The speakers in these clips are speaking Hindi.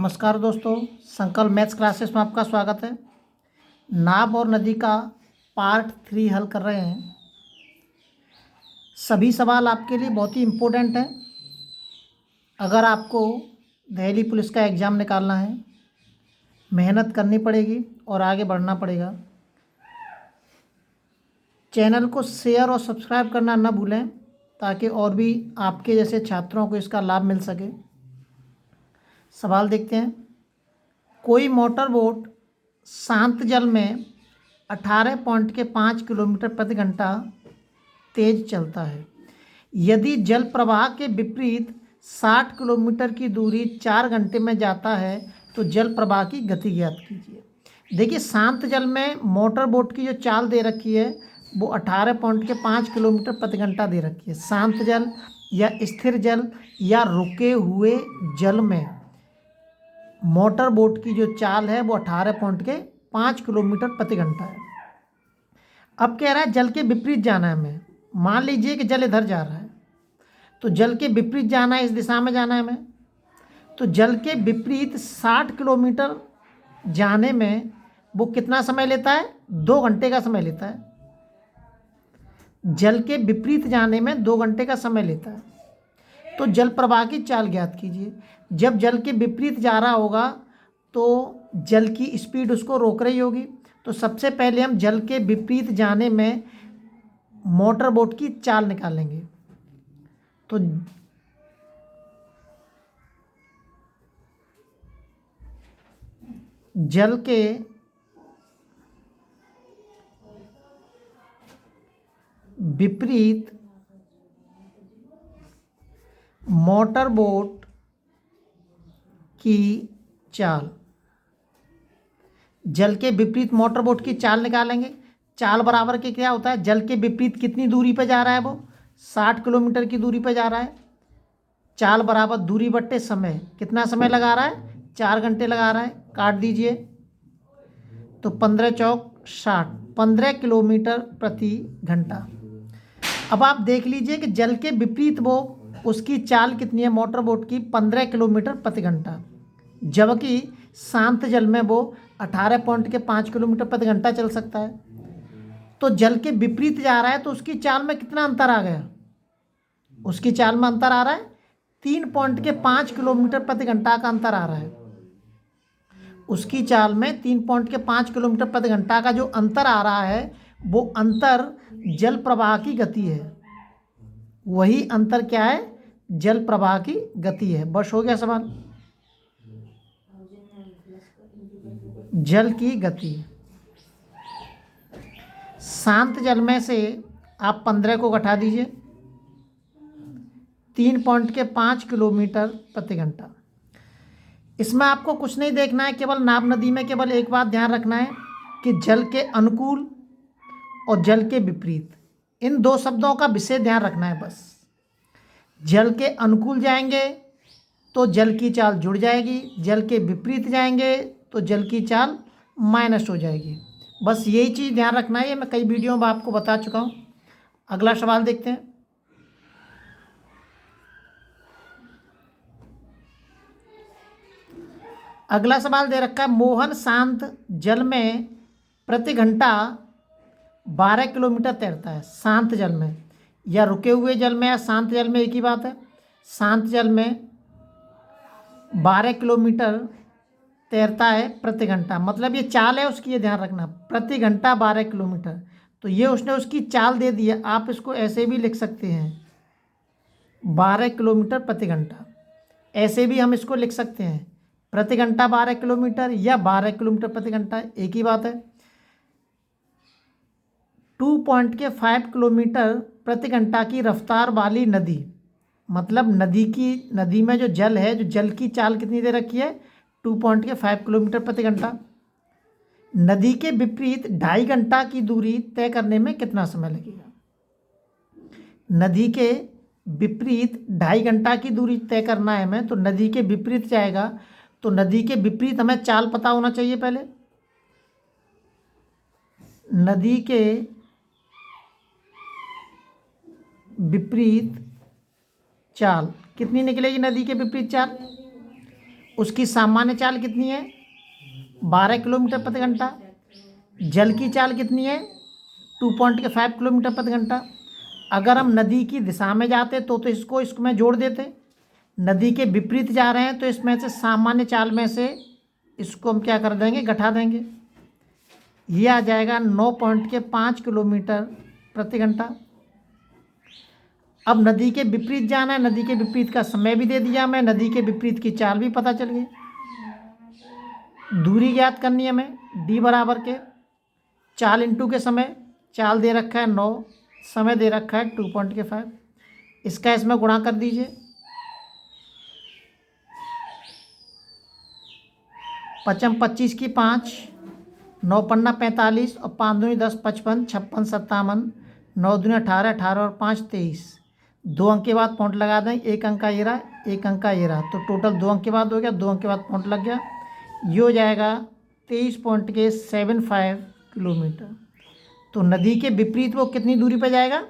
नमस्कार दोस्तों, संकल्प मैथ्स क्लासेस में आपका स्वागत है। नाव और नदी का पार्ट 3 हल कर रहे हैं। सभी सवाल आपके लिए बहुत ही इम्पोर्टेंट हैं। अगर आपको दिल्ली पुलिस का एग्ज़ाम निकालना है, मेहनत करनी पड़ेगी और आगे बढ़ना पड़ेगा। चैनल को शेयर और सब्सक्राइब करना न भूलें ताकि और भी आपके जैसे छात्रों को इसका लाभ मिल सके। सवाल देखते हैं। कोई मोटर बोट शांत जल में 18.5 किलोमीटर प्रति घंटा तेज चलता है। यदि जल प्रवाह के विपरीत 60 किलोमीटर की दूरी 4 घंटे में जाता है तो जल प्रवाह की गति ज्ञात कीजिए। देखिए, शांत जल में मोटर बोट की जो चाल दे रखी है वो 18.5 किलोमीटर प्रति घंटा दे रखी है। शांत जल या स्थिर जल या रुके हुए जल में मोटर बोट की जो चाल है वो 18.5 किलोमीटर प्रति घंटा है। अब कह रहा है जल के विपरीत जाना है हमें। मान लीजिए कि जल इधर जा रहा है तो जल के विपरीत जाना है, इस दिशा में जाना है हमें। तो जल के विपरीत 60 किलोमीटर जाने में वो कितना समय लेता है? 2 घंटे का समय लेता है। जल के विपरीत जाने में 2 घंटे का समय लेता है। तो जल प्रवाह की चाल ज्ञात कीजिए। जब जल के विपरीत जा रहा होगा तो जल की स्पीड उसको रोक रही होगी। तो सबसे पहले हम जल के विपरीत जाने में मोटर बोट की चाल निकालेंगे। तो जल के विपरीत मोटर बोट की चाल, जल के विपरीत मोटर बोट की चाल निकालेंगे। चाल बराबर के क्या होता है? जल के विपरीत कितनी दूरी पे जा रहा है? वो 60 किलोमीटर की दूरी पे जा रहा है। चाल बराबर दूरी बट्टे समय। कितना समय लगा रहा है? 4 घंटे लगा रहा है। काट दीजिए तो 15 चौक 60, 15 किलोमीटर प्रति घंटा। अब आप देख लीजिए कि जल के विपरीत वो उसकी चाल कितनी है मोटर बोट की? 15 किलोमीटर प्रति घंटा, जबकि शांत जल में वो 18.5 किलोमीटर प्रति घंटा चल सकता है। तो जल के विपरीत जा रहा है तो उसकी चाल में कितना अंतर आ गया? उसकी चाल में अंतर आ रहा है 3.5 किलोमीटर प्रति घंटा का अंतर आ रहा है। उसकी चाल में 3.5 किलोमीटर प्रति घंटा का जो अंतर आ रहा है वो अंतर जल प्रवाह की गति है। वही अंतर क्या है? जल प्रवाह की गति है। बस हो गया सवाल। जल की गति। शांत जल में से आप 15 को घटा दीजिए, 3.5 किलोमीटर प्रति घंटा। इसमें आपको कुछ नहीं देखना है, केवल नाव नदी में केवल एक बात ध्यान रखना है कि जल के अनुकूल और जल के विपरीत, इन 2 शब्दों का विशेष ध्यान रखना है बस। जल के अनुकूल जाएंगे तो जल की चाल जुड़ जाएगी, जल के विपरीत जाएंगे तो जल की चाल माइनस हो जाएगी। बस यही चीज़ ध्यान रखना है। ये मैं कई वीडियो में आपको बता चुका हूँ। अगला सवाल देखते हैं। अगला सवाल दे रखा है, मोहन शांत जल में प्रति घंटा 12 किलोमीटर तैरता है। शांत जल में या रुके हुए जल में या शांत जल में एक ही बात है। शांत जल में 12 किलोमीटर तैरता है प्रति घंटा, मतलब ये चाल है उसकी, ये ध्यान रखना। प्रति घंटा 12 किलोमीटर, तो ये उसने उसकी चाल दे दी है। आप इसको ऐसे भी लिख सकते हैं 12 किलोमीटर प्रति घंटा। ऐसे भी हम इसको लिख सकते हैं प्रति घंटा 12 किलोमीटर या 12 किलोमीटर प्रति घंटा, एक ही बात है। 2.5 किलोमीटर प्रति घंटा की रफ्तार वाली नदी, मतलब नदी में जो जल है, जो जल की चाल कितनी दे रखी है? 2.5 किलोमीटर प्रति घंटा। नदी के विपरीत 2.5 घंटा की दूरी तय करने में कितना समय लगेगा? नदी के विपरीत 2.5 घंटा की दूरी तय करना है हमें, तो नदी के विपरीत जाएगा। तो नदी के विपरीत हमें चाल पता होना चाहिए पहले। नदी के विपरीत चाल कितनी निकलेगी? नदी के विपरीत चाल उसकी सामान्य चाल कितनी है? 12 किलोमीटर प्रति घंटा। जल की चाल कितनी है? 2.5 किलोमीटर प्रति घंटा। अगर हम नदी की दिशा में जाते तो इसमें जोड़ देते। नदी के विपरीत जा रहे हैं तो इसमें से सामान्य चाल में से इसको हम क्या कर देंगे? घटा देंगे। ये आ जाएगा 9.5 किलोमीटर प्रति घंटा। अब नदी के विपरीत जाना है, नदी के विपरीत का समय भी दे दिया मैं, नदी के विपरीत की चाल भी पता चल गई। दूरी ज्ञात करनी है हमें, d बराबर के चाल इंटू के समय। चाल दे रखा है 9, समय दे रखा है 2.5। इसका इसमें गुणा कर दीजिए। 5 25 की 5, 9 पन्ना 45 और 5 दूनी 10, 55, 56, 57, 9 दूनी 18, 18 और 5 23। 2 अंक के बाद पॉइंट लगा दें। 1 अंक का ये रहा, 1 अंक का ये रहा, तो टोटल 2 अंक के बाद हो गया। 2 अंक के बाद पॉइंट लग गया। ये हो जाएगा 23.75 किलोमीटर। तो नदी के विपरीत वो कितनी दूरी पर जाएगा?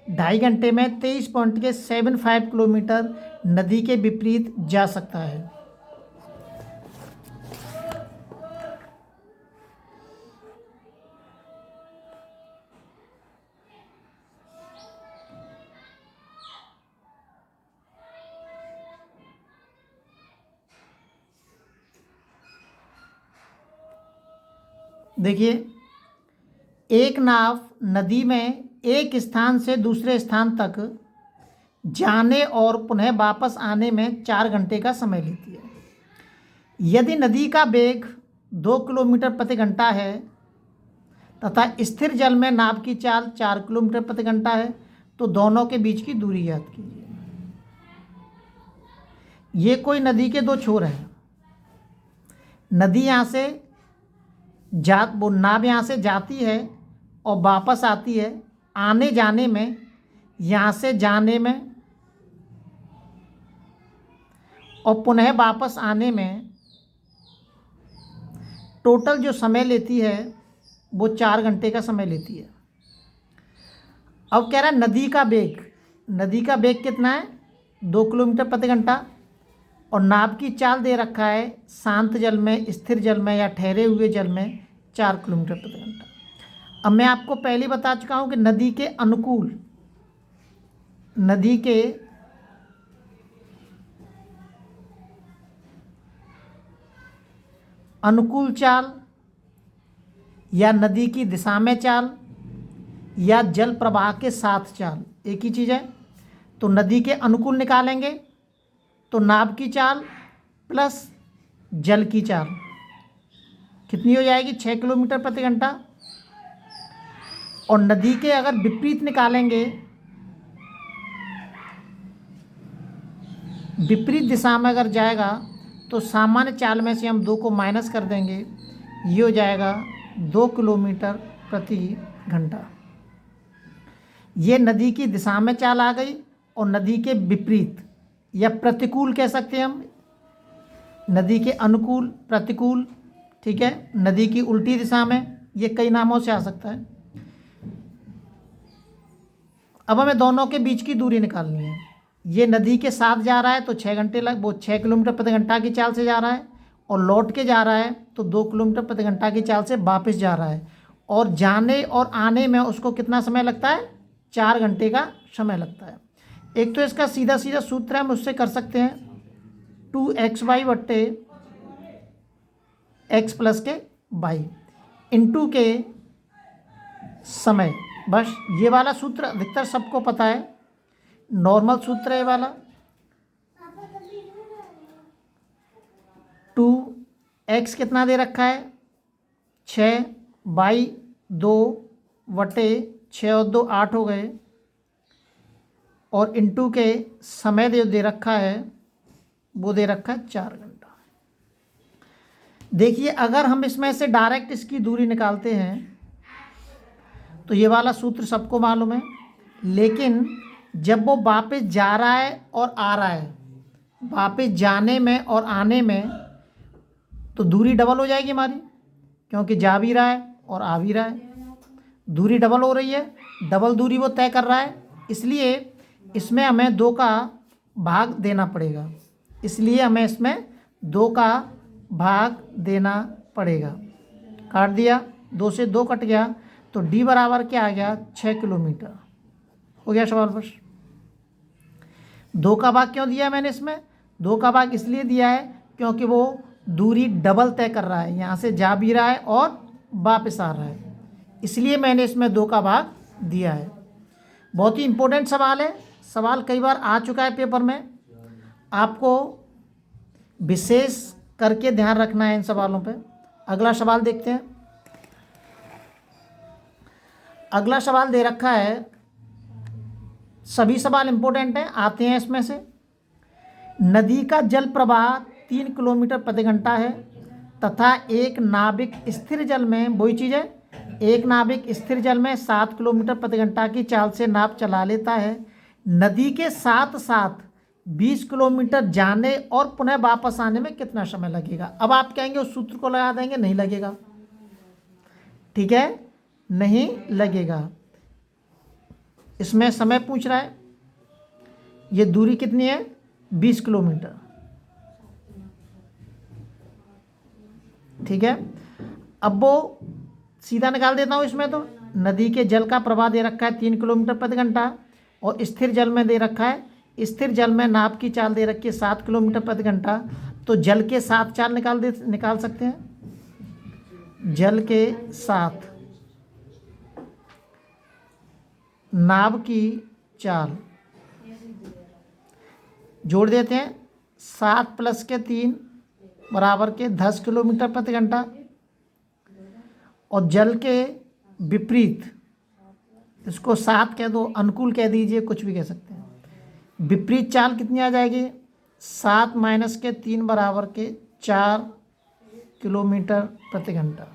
2.5 घंटे में 23.75 किलोमीटर नदी के विपरीत जा सकता है। देखिए, एक नाव नदी में एक स्थान से दूसरे स्थान तक जाने और पुनः वापस आने में 4 घंटे का समय लेती है। यदि नदी का वेग 2 किलोमीटर प्रति घंटा है तथा स्थिर जल में नाव की चाल 4 किलोमीटर प्रति घंटा है, तो दोनों के बीच की दूरी याद कीजिए। ये कोई नदी के 2 छोर हैं। नदी यहाँ से वो नाव यहाँ से जाती है और वापस आती है। आने जाने में, यहाँ से जाने में और पुनः वापस आने में टोटल जो समय लेती है वो 4 घंटे का समय लेती है। अब कह रहा है नदी का वेग, नदी का वेग कितना है? 2 किलोमीटर प्रति घंटा। और नाव की चाल दे रखा है शांत जल में, स्थिर जल में या ठहरे हुए जल में 4 किलोमीटर प्रति घंटा। अब मैं आपको पहले बता चुका हूँ कि नदी के अनुकूल चाल या नदी की दिशा में चाल या जल प्रवाह के साथ चाल एक ही चीज़ है। तो नदी के अनुकूल निकालेंगे तो नाव की चाल प्लस जल की चाल कितनी हो जाएगी? 6 किलोमीटर प्रति घंटा। और नदी के अगर विपरीत निकालेंगे, विपरीत दिशा में अगर जाएगा तो सामान्य चाल में से हम 2 को माइनस कर देंगे। ये हो जाएगा 2 किलोमीटर प्रति घंटा। ये नदी की दिशा में चाल आ गई। और नदी के विपरीत या प्रतिकूल कह सकते हैं हम, नदी के अनुकूल, प्रतिकूल, ठीक है, नदी की उल्टी दिशा में, ये कई नामों से आ सकता है। अब हमें दोनों के बीच की दूरी निकालनी है। ये नदी के साथ जा रहा है तो 6 किलोमीटर प्रति घंटा की चाल से जा रहा है, और लौट के जा रहा है तो 2 किलोमीटर प्रति घंटा की चाल से वापस जा रहा है। और जाने और आने में उसको कितना समय लगता है? 4 घंटे का समय लगता है। एक तो इसका सीधा सीधा सूत्र हम उससे कर सकते हैं 2xy बट्टे x प्लस के y इंटू के समय। बस ये वाला सूत्र अधिकतर सबको पता है, नॉर्मल सूत्र है ये वाला। 2x कितना दे रखा है? 6, y 2 बटे 6 और 2 8 हो गए, और इंटू के समय दे रखा है वो दे रखा है 4 घंटा। देखिए, अगर हम इसमें से डायरेक्ट इसकी दूरी निकालते हैं तो ये वाला सूत्र सबको मालूम है, लेकिन जब वो वापस जा रहा है और आ रहा है, वापस जाने में और आने में तो दूरी डबल हो जाएगी हमारी, क्योंकि जा भी रहा है और आ भी रहा है। दूरी डबल हो रही है, डबल दूरी वो तय कर रहा है, इसलिए इसमें हमें 2 का भाग देना पड़ेगा। इसलिए हमें इसमें 2 का भाग देना पड़ेगा। काट दिया, 2 से 2 कट गया, तो डी बराबर क्या आ गया, 6 किलोमीटर। हो गया सवाल बस। 2 का भाग क्यों दिया मैंने इसमें, 2 का भाग इसलिए दिया है क्योंकि वो दूरी डबल तय कर रहा है, यहाँ से जा भी रहा है और वापस आ रहा है, इसलिए मैंने इसमें 2 का भाग दिया है। बहुत ही इम्पोर्टेंट सवाल है, सवाल कई बार आ चुका है पेपर में, आपको विशेष करके ध्यान रखना है इन सवालों पे। अगला सवाल देखते हैं। अगला सवाल दे रखा है, सभी सवाल इम्पोर्टेंट हैं, आते हैं इसमें से। नदी का जल प्रवाह 3 किलोमीटर प्रति घंटा है तथा एक नाविक स्थिर जल में, वही चीज़ है, एक नाविक स्थिर जल में 7 किलोमीटर प्रति घंटा की चाल से नाव चला लेता है। नदी के साथ साथ 20 किलोमीटर जाने और पुनः वापस आने में कितना समय लगेगा। अब आप कहेंगे उस सूत्र को लगा देंगे, नहीं लगेगा, ठीक है, नहीं लगेगा। इसमें समय पूछ रहा है, ये दूरी कितनी है, 20 किलोमीटर, ठीक है। अब वो सीधा निकाल देता हूँ इसमें, तो नदी के जल का प्रवाह दे रखा है 3 किलोमीटर प्रति घंटा और स्थिर जल में दे रखा है, स्थिर जल में नाव की चाल दे रखी है 7 किलोमीटर प्रति घंटा, तो जल के साथ चाल निकाल सकते हैं। जल के साथ नाव की चाल जोड़ देते हैं, 7 प्लस के 3 बराबर के 10 किलोमीटर प्रति घंटा, और जल के विपरीत, इसको 7 कह दो, अनुकूल कह दीजिए, कुछ भी कह सकते हैं। विपरीत चाल कितनी आ जाएगी, 7 माइनस के 3 बराबर के 4 किलोमीटर प्रति घंटा।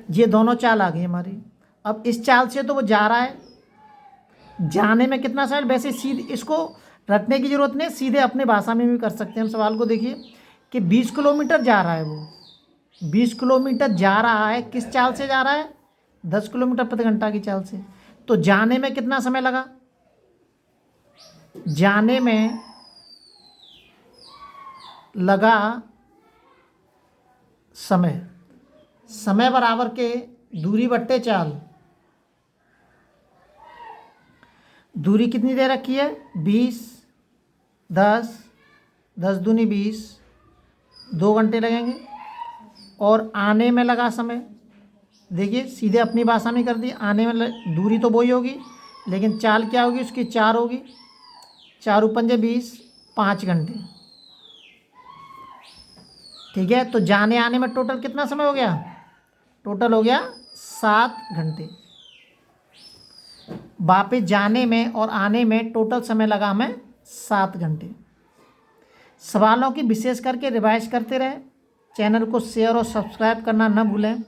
ये दोनों चाल आ गई हमारी। अब इस चाल से तो वो जा रहा है, जाने में कितना समय, वैसे सीधे इसको रटने की ज़रूरत नहीं, सीधे अपने भाषा में भी कर सकते हैं हम सवाल को। देखिए कि 20 किलोमीटर जा रहा है, वो 20 किलोमीटर जा रहा है, किस चाल से जा रहा है, 10 किलोमीटर प्रति घंटा की चाल से। तो जाने में कितना समय लगा, जाने में लगा समय बराबर के दूरी बट्टे चाल, दूरी कितनी दे रखी है, 20, 10, 10 दूनी 20, 2 घंटे लगेंगे। और आने में लगा समय, देखिए सीधे अपनी भाषा में कर दी, आने में दूरी तो वही होगी, लेकिन चाल क्या होगी उसकी, 4 होगी, 4 पंजे 20, 5 घंटे, ठीक है। तो जाने आने में टोटल कितना समय हो गया, टोटल हो गया 7 घंटे। वापस जाने में और आने में टोटल समय लगा हमें 7 घंटे। सवालों की विशेष करके रिवाइज करते रहे, चैनल को शेयर और सब्सक्राइब करना न भूलें।